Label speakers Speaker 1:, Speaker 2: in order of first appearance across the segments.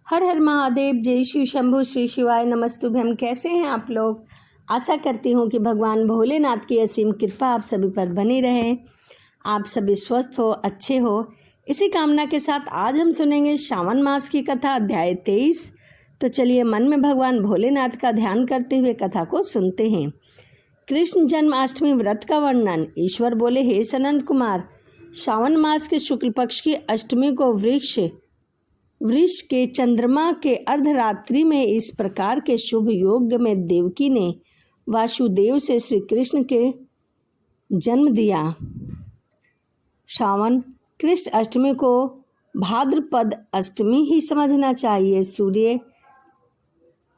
Speaker 1: हर हर महादेव। जय शिव शंभु। श्री शिवाय नमस्तुभ्यम। कैसे हैं आप लोग? आशा करती हूँ कि भगवान भोलेनाथ की असीम कृपा आप सभी पर बनी रहे, आप सभी स्वस्थ हो, अच्छे हो। इसी कामना के साथ आज हम सुनेंगे श्रावण मास की कथा, अध्याय 23। तो चलिए मन में भगवान भोलेनाथ का ध्यान करते हुए कथा को सुनते हैं। कृष्ण जन्माष्टमी व्रत का वर्णन। ईश्वर बोले, हे सनंद कुमार, श्रावण मास के शुक्ल पक्ष की अष्टमी को वृष के चंद्रमा के अर्धरात्रि में इस प्रकार के शुभ योग में देवकी ने वासुदेव से श्री कृष्ण के जन्म दिया। श्रावण कृष्ण अष्टमी को भाद्रपद अष्टमी ही समझना चाहिए। सूर्य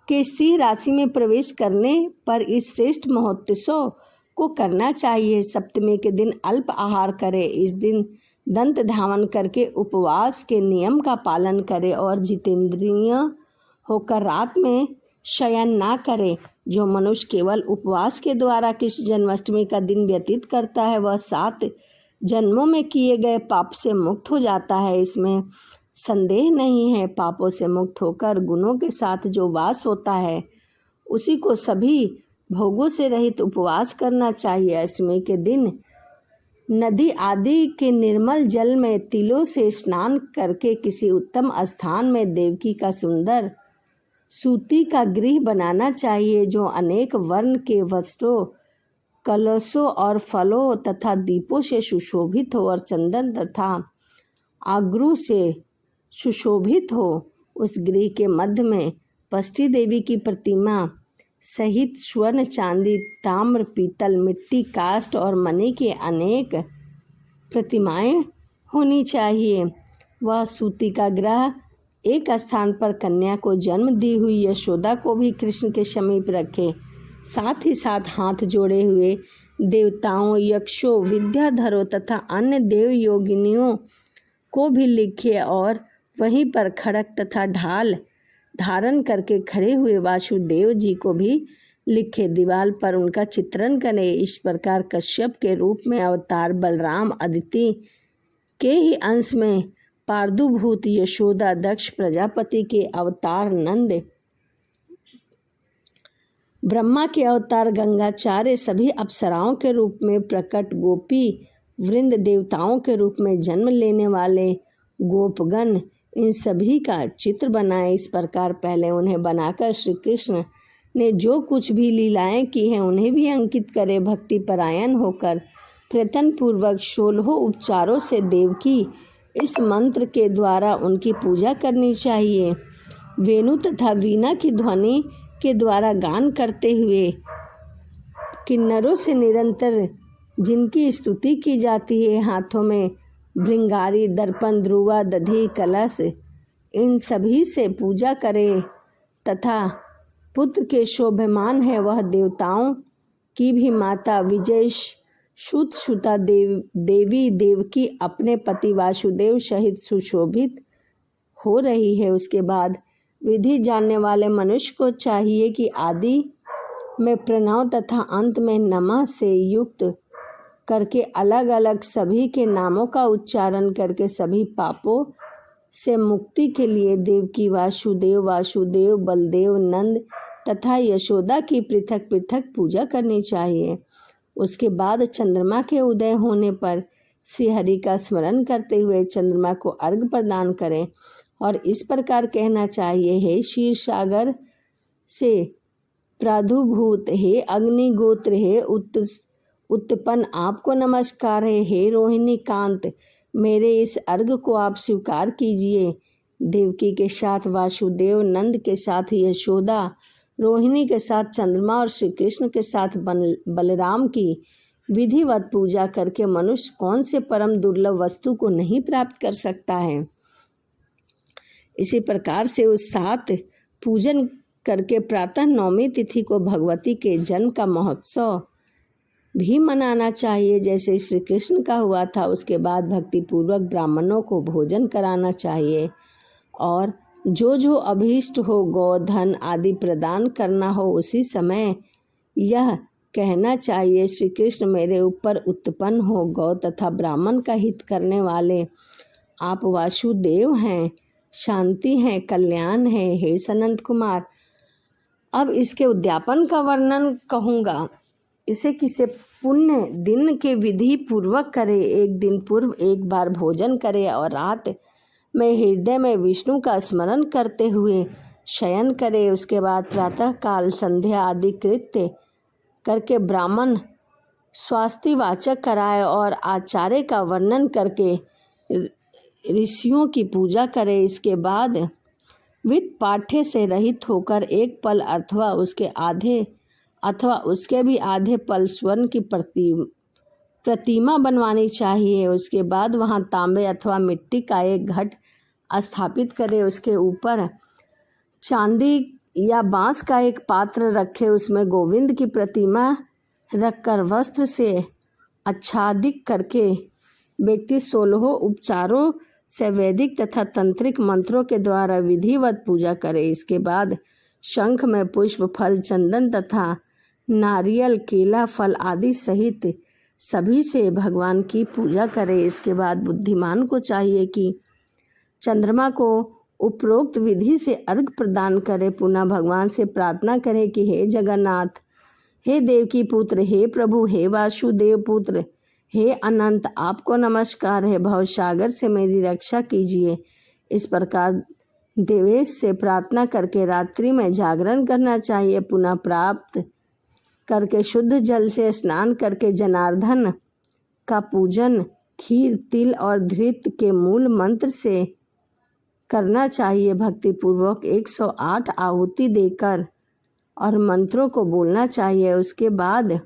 Speaker 1: के सिंह राशि में प्रवेश करने पर इस श्रेष्ठ महोत्सव को करना चाहिए। सप्तमी के दिन अल्प आहार करें। इस दिन दंत धावन करके उपवास के नियम का पालन करें और जितेंद्रिय होकर रात में शयन ना करे। जो मनुष्य केवल उपवास के द्वारा कृष्ण जन्माष्टमी का दिन व्यतीत करता है वह 7 जन्मों में किए गए पाप से मुक्त हो जाता है, इसमें संदेह नहीं है। पापों से मुक्त होकर गुणों के साथ जो वास होता है उसी को सभी भोगों से रहित उपवास करना चाहिए। अष्टमी के दिन नदी आदि के निर्मल जल में तिलों से स्नान करके किसी उत्तम स्थान में देवकी का सुंदर सूती का गृह बनाना चाहिए, जो अनेक वर्ण के वस्त्रों, कलशों और फलों तथा दीपों से सुशोभित हो और चंदन तथा आगरू से सुशोभित हो। उस गृह के मध्य में पष्टी देवी की प्रतिमा सहित स्वर्ण, चांदी, ताम्र, पीतल, मिट्टी, काष्ठ और मणि के अनेक प्रतिमाएं होनी चाहिए। वह सूती का ग्रह एक स्थान पर कन्या को जन्म दी हुई यशोदा को भी कृष्ण के समीप रखे। साथ ही साथ हाथ जोड़े हुए देवताओं, यक्षों, विद्याधरों तथा अन्य देव योगिनियों को भी लिखे और वहीं पर खड़ग तथा ढाल धारण करके खड़े हुए वासुदेव जी को भी लिखे। दीवार पर उनका चित्रण करें। इस प्रकार कश्यप के रूप में अवतार बलराम, अदिति के ही अंश में पार्दुभूत यशोदा, दक्ष प्रजापति के अवतार नंद, ब्रह्मा के अवतार गंगाचार्य, सभी अप्सराओं के रूप में प्रकट, गोपी वृंद देवताओं के रूप में जन्म लेने वाले गोपगण, इन सभी का चित्र बनाए। इस प्रकार पहले उन्हें बनाकर श्री कृष्ण ने जो कुछ भी लीलाएं की हैं उन्हें भी अंकित करे। भक्ति परायण होकर प्रयत्न पूर्वक 16 उपचारों से देवकी इस मंत्र के द्वारा उनकी पूजा करनी चाहिए। वेणु तथा वीणा की ध्वनि के द्वारा गान करते हुए किन्नरों से निरंतर जिनकी स्तुति की जाती है, हाथों में भृंगारी, दर्पण, ध्रुवा, दधी, कलश, इन सभी से पूजा करे तथा पुत्र के शोभमान है वह देवताओं की भी माता विजय सुता देवी देवकी अपने पति वासुदेव सहित सुशोभित हो रही है। उसके बाद विधि जानने वाले मनुष्य को चाहिए कि आदि में प्रणव तथा अंत में नमः से युक्त करके अलग अलग सभी के नामों का उच्चारण करके सभी पापों से मुक्ति के लिए देवकी, वासुदेव, बलदेव, नंद तथा यशोदा की पृथक पृथक पूजा करनी चाहिए। उसके बाद चंद्रमा के उदय होने पर श्री हरि का स्मरण करते हुए चंद्रमा को अर्घ्य प्रदान करें और इस प्रकार कहना चाहिए, हे क्षीर सागर से प्रादुर्भूत, हे अग्निगोत्र, हे उत्पन्न, आपको नमस्कार है। हे रोहिणी कांत, मेरे इस अर्घ को आप स्वीकार कीजिए। देवकी के साथ वासुदेव, नंद के साथ यशोदा, रोहिणी के साथ चंद्रमा और श्री कृष्ण के साथ बलराम की विधिवत पूजा करके मनुष्य कौन से परम दुर्लभ वस्तु को नहीं प्राप्त कर सकता है। इसी प्रकार से उस 7 पूजन करके प्रातः 9वीं तिथि को भगवती के जन्म का महोत्सव भी मनाना चाहिए, जैसे श्री कृष्ण का हुआ था। उसके बाद भक्ति पूर्वक ब्राह्मणों को भोजन कराना चाहिए और जो अभीष्ट हो, गोधन आदि प्रदान करना हो, उसी समय यह कहना चाहिए, श्री कृष्ण मेरे ऊपर उत्पन्न हो, गौ तथा ब्राह्मण का हित करने वाले आप वासुदेव हैं। शांति है, कल्याण है। हे सनंत कुमार, अब इसके उद्यापन का वर्णन कहूँगा। इसे किसी पुण्य दिन के विधि पूर्वक करे। एक दिन पूर्व एक बार भोजन करे और रात में हृदय में विष्णु का स्मरण करते हुए शयन करे। उसके बाद प्रातः काल संध्या आदि कृत्य करके ब्राह्मण स्वास्तिवाचक कराए और आचार्य का वर्णन करके ऋषियों की पूजा करे। इसके बाद वित्त पाठ्य से रहित होकर एक पल अथवा उसके भी आधे पल स्वर्ण की प्रतिमा बनवानी चाहिए। उसके बाद वहां तांबे अथवा मिट्टी का एक घट स्थापित करे। उसके ऊपर चांदी या बांस का एक पात्र रखे। उसमें गोविंद की प्रतिमा रखकर वस्त्र से आच्छादित करके व्यक्ति 16 उपचारों से वैदिक तथा तंत्रिक मंत्रों के द्वारा विधिवत पूजा करे। इसके बाद शंख में पुष्प, फल, चंदन तथा नारियल, केला, फल आदि सहित सभी से भगवान की पूजा करे। इसके बाद बुद्धिमान को चाहिए कि चंद्रमा को उपरोक्त विधि से अर्घ प्रदान करे। पुनः भगवान से प्रार्थना करे कि हे जगन्नाथ, हे देवकी पुत्र, हे प्रभु, हे वासुदेव पुत्र, हे अनंत, आपको नमस्कार है। भवसागर से मेरी रक्षा कीजिए। इस प्रकार देवेश से प्रार्थना करके रात्रि में जागरण करना चाहिए। पुनः प्राप्त करके शुद्ध जल से स्नान करके जनार्दन का पूजन खीर, तिल और धृत के मूल मंत्र से करना चाहिए। भक्तिपूर्वक 108 आहुति देकर और मंत्रों को बोलना चाहिए। उसके बाद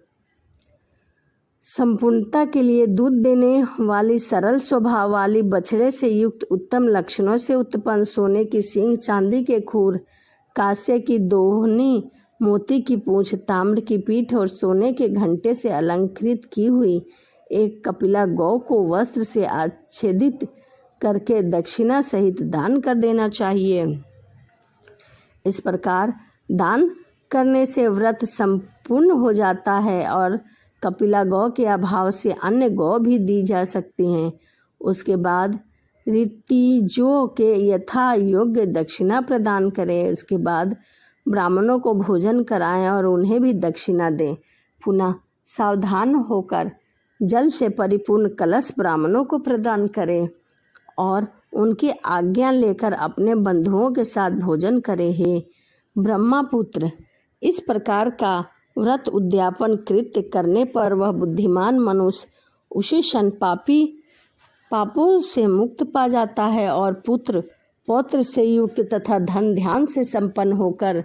Speaker 1: संपूर्णता के लिए दूध देने वाली सरल स्वभाव वाली बछड़े से युक्त उत्तम लक्षणों से उत्पन्न सोने की सींग, चांदी के खूर, कांस्य की दोहनी, मोती की पूंछ, ताम्र की पीठ और सोने के घंटे से अलंकृत की हुई एक कपिला गौ को वस्त्र से आच्छादित करके दक्षिणा सहित दान कर देना चाहिए। इस प्रकार दान करने से व्रत संपूर्ण हो जाता है और कपिला गौ के अभाव से अन्य गौ भी दी जा सकती हैं। उसके बाद ऋतिजों के यथा योग्य दक्षिणा प्रदान करें। उसके बाद ब्राह्मणों को भोजन कराएं और उन्हें भी दक्षिणा दें। पुनः सावधान होकर जल से परिपूर्ण कलश ब्राह्मणों को प्रदान करें और उनकी आज्ञा लेकर अपने बंधुओं के साथ भोजन करें। हे ब्रह्मापुत्र, इस प्रकार का व्रत उद्यापन कृत्य करने पर वह बुद्धिमान मनुष्य उसी क्षण पापों से मुक्त पा जाता है और पुत्र पौत्र से युक्त तथा धन ध्यान से संपन्न होकर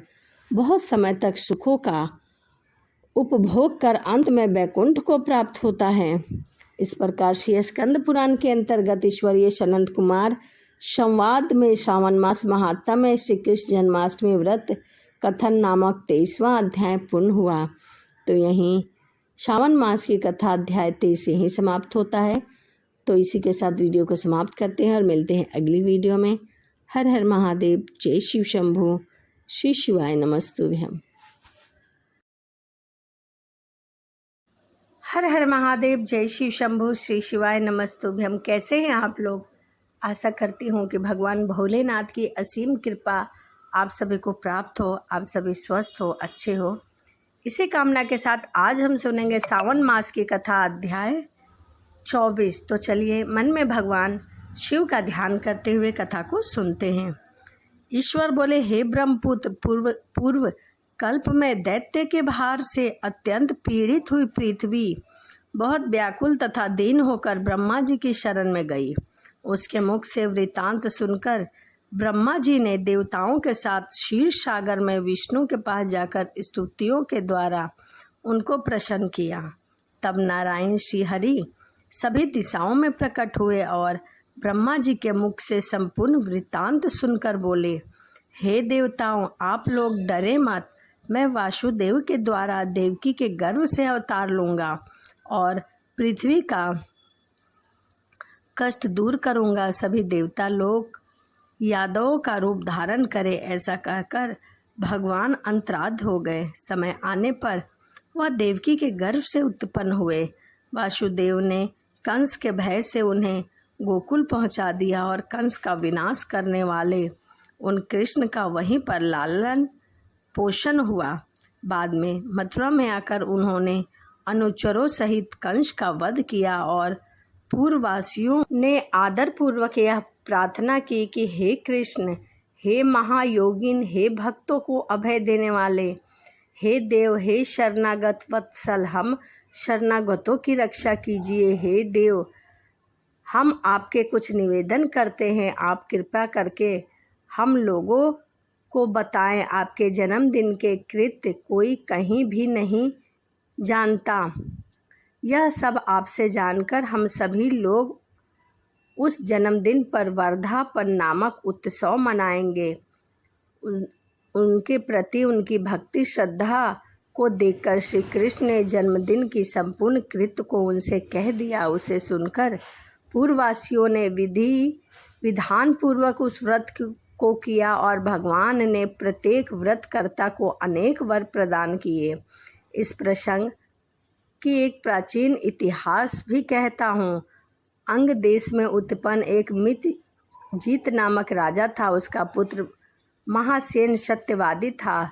Speaker 1: बहुत समय तक सुखों का उपभोग कर अंत में वैकुंठ को प्राप्त होता है। इस प्रकार श्री स्कंद पुराण के अंतर्गत ईश्वरीय सनंत कुमार संवाद में श्रावण मास महात्मा में श्री कृष्ण जन्माष्टमी व्रत कथन नामक 23वां अध्याय पूर्ण हुआ। तो यहीं श्रावण मास की कथा अध्याय 23 यहीं समाप्त होता है। तो इसी के साथ वीडियो को समाप्त करते हैं और मिलते हैं अगली वीडियो में। हर हर महादेव, जय शिव शंभु, श्री शिवाय नमस्तुभ्यम। हर हर महादेव, जय शिव शंभु, श्री शिवाय नमस्तुभ्यम। कैसे हैं आप लोग? आशा करती हूँ कि भगवान भोलेनाथ की असीम कृपा आप सभी को प्राप्त हो, आप सभी स्वस्थ हो, अच्छे हो। इसी कामना के साथ आज हम सुनेंगे सावन मास की कथा अध्याय 24। तो चलिए मन में भगवान शिव का ध्यान करते हुए कथा को सुनते हैं। ईश्वर बोले, हे ब्रह्मपुत्र, पूर्व कल्प में दैत्य के भार से अत्यंत पीड़ित हुई पृथ्वी बहुत व्याकुल तथा दीन होकर ब्रह्मा जी की शरण में गई। उसके मुख से वृतांत सुनकर ब्रह्मा जी ने देवताओं के साथ क्षीर सागर में विष्णु के पास जाकर स्तुतियों के द्वारा उनको प्रसन्न किया। तब नारायण श्री हरि सभी दिशाओं में प्रकट हुए और ब्रह्मा जी के मुख से संपूर्ण वृत्तांत सुनकर बोले, हे देवताओं, आप लोग डरे मत। मैं वासुदेव के द्वारा देवकी के गर्भ से अवतार लूँगा और पृथ्वी का कष्ट दूर करूँगा। सभी देवता लोग यादवों का रूप धारण करे। ऐसा कहकर भगवान अंतराध हो गए। समय आने पर वह देवकी के गर्भ से उत्पन्न हुए। वासुदेव ने कंस के भय से उन्हें गोकुल पहुंचा दिया और कंस का विनाश करने वाले उन कृष्ण का वहीं पर लालन पोषण हुआ। बाद में मथुरा में आकर उन्होंने अनुचरों सहित कंस का वध किया और पूर्ववासियों ने आदर पूर्वक यह प्रार्थना की कि हे कृष्ण, हे महायोगिन, हे भक्तों को अभय देने वाले, हे देव, हे शरणागत वत्सल, हम शरणागतों की रक्षा कीजिए। हे देव, हम आपके कुछ निवेदन करते हैं। आप कृपा करके हम लोगों को बताएं। आपके जन्मदिन के कृत्य कोई कहीं भी नहीं जानता। यह सब आपसे जानकर हम सभी लोग उस जन्मदिन पर वर्धापन नामक उत्सव मनाएंगे। उनके प्रति उनकी भक्ति श्रद्धा को देखकर श्री कृष्ण ने जन्मदिन की संपूर्ण कृत्य को उनसे कह दिया। उसे सुनकर पूर्ववासियों ने विधान पूर्वक उस व्रत को किया और भगवान ने प्रत्येक व्रतकर्ता को अनेक वर प्रदान किए। इस प्रसंग की एक प्राचीन इतिहास भी कहता हूँ। अंग देश में उत्पन्न एक मितजीत नामक राजा था। उसका पुत्र महासेन सत्यवादी था,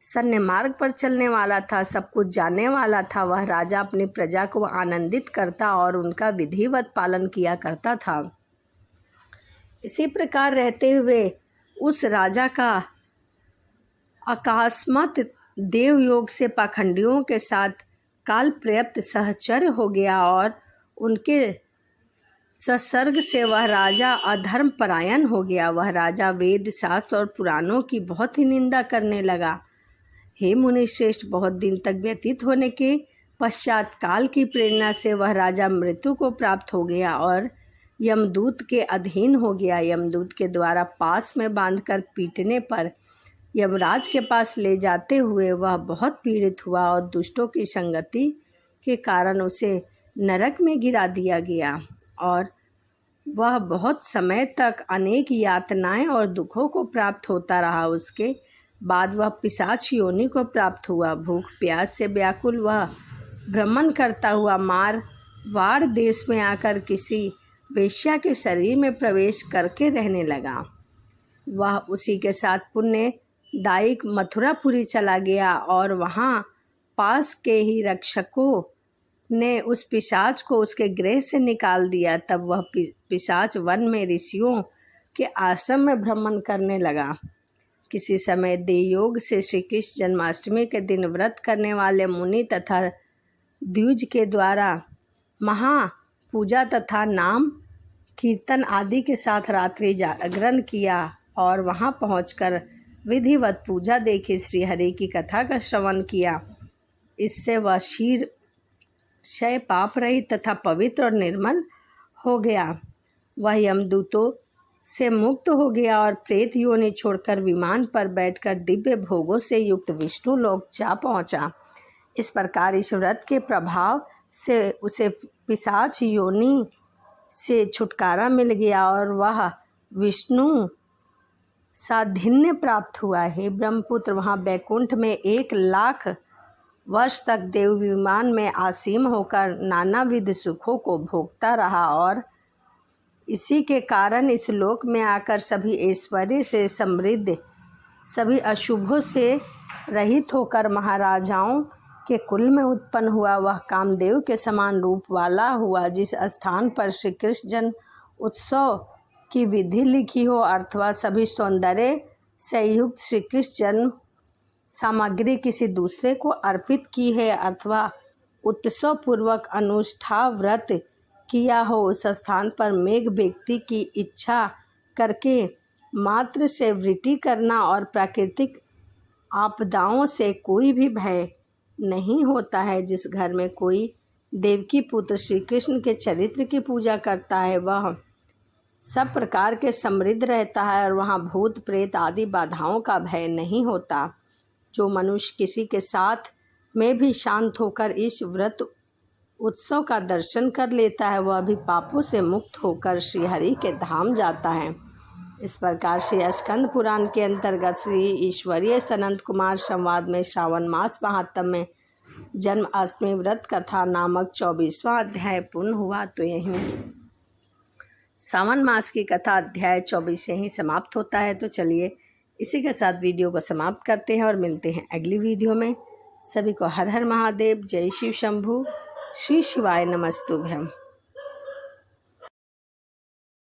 Speaker 1: सन्य मार्ग पर चलने वाला था, सब कुछ जानने वाला था। वह राजा अपनी प्रजा को आनंदित करता और उनका विधिवत पालन किया करता था। इसी प्रकार रहते हुए उस राजा का अकस्मात देवयोग से पाखंडियों के साथ काल पर्याप्त सहचर्य हो गया और उनके संसर्ग से वह राजा अधर्म परायण हो गया। वह राजा वेद शास्त्र और पुराणों की बहुत ही निंदा करने लगा। हे मुनि श्रेष्ठ, बहुत दिन तक व्यतीत होने के पश्चात काल की प्रेरणा से वह राजा मृत्यु को प्राप्त हो गया और यमदूत के अधीन हो गया। यमदूत के द्वारा पास में बांधकर पीटने पर यमराज के पास ले जाते हुए वह बहुत पीड़ित हुआ और दुष्टों की संगति के कारण उसे नरक में गिरा दिया गया और वह बहुत समय तक अनेक यातनाएं और दुखों को प्राप्त होता रहा। उसके बाद वह पिशाच योनि को प्राप्त हुआ। भूख प्यास से व्याकुल वह भ्रमण करता हुआ मारवाड़ देश में आकर किसी वेश्या के शरीर में प्रवेश करके रहने लगा। वह उसी के साथ पुण्यदायक मथुरापुरी चला गया और वहाँ पास के ही रक्षकों ने उस पिशाच को उसके गृह से निकाल दिया। तब वह पिशाच वन में ऋषियों के आश्रम में भ्रमण करने लगा। किसी समय देवयोग से श्री कृष्ण जन्माष्टमी के दिन व्रत करने वाले मुनि तथा द्विज के द्वारा महापूजा तथा नाम कीर्तन आदि के साथ रात्रि जागरण किया और वहां पहुंचकर विधिवत पूजा देखी, श्री हरि की कथा का श्रवण किया। इससे वह क्षय पाप रहित तथा पवित्र और निर्मल हो गया। वह यमदूतों से मुक्त हो गया और प्रेत योनि छोड़कर विमान पर बैठकर दिव्य भोगों से युक्त विष्णु लोक जा पहुंचा। इस प्रकार इस व्रत के प्रभाव से उसे पिशाच योनि से छुटकारा मिल गया और वह विष्णु साधिन्य प्राप्त हुआ। हे ब्रह्मपुत्र, वहाँ बैकुंठ में 1,00,000 वर्ष तक देव विमान में आसीन होकर नानाविध सुखों को भोगता रहा और इसी के कारण इस लोक में आकर सभी ऐश्वर्य से समृद्ध, सभी अशुभों से रहित होकर महाराजाओं के कुल में उत्पन्न हुआ। वह कामदेव के समान रूप वाला हुआ। जिस स्थान पर श्री कृष्ण जन्म उत्सव की विधि लिखी हो अथवा सभी सौंदर्य से युक्त श्री कृष्ण जन्म सामग्री किसी दूसरे को अर्पित की है अथवा उत्सव पूर्वक अनुष्ठान व्रत किया हो, उस स्थान पर मेघ व्यक्ति की इच्छा करके मात्र से वृष्टि करना और प्राकृतिक आपदाओं से कोई भी भय नहीं होता है। जिस घर में कोई देवकी पुत्र श्री कृष्ण के चरित्र की पूजा करता है वह सब प्रकार के समृद्ध रहता है और वहाँ भूत प्रेत आदि बाधाओं का भय नहीं होता। जो मनुष्य किसी के साथ में भी शांत होकर इस व्रत उत्सव का दर्शन कर लेता है वह भी पापों से मुक्त होकर श्री हरि के धाम जाता है। इस प्रकार श्री स्कंद पुराण के अंतर्गत श्री ईश्वरीय सनंत कुमार संवाद में श्रावण मास महात्म में जन्माष्टमी व्रत कथा नामक 24वां अध्याय पूर्ण हुआ। तो यहीं सावन मास की कथा अध्याय 24 से ही समाप्त होता है। तो चलिए इसी के साथ वीडियो को समाप्त करते हैं और मिलते हैं अगली वीडियो में। सभी को हर हर महादेव, जय शिव शंभू, श्री शिवाय नमस्तुभ्यम।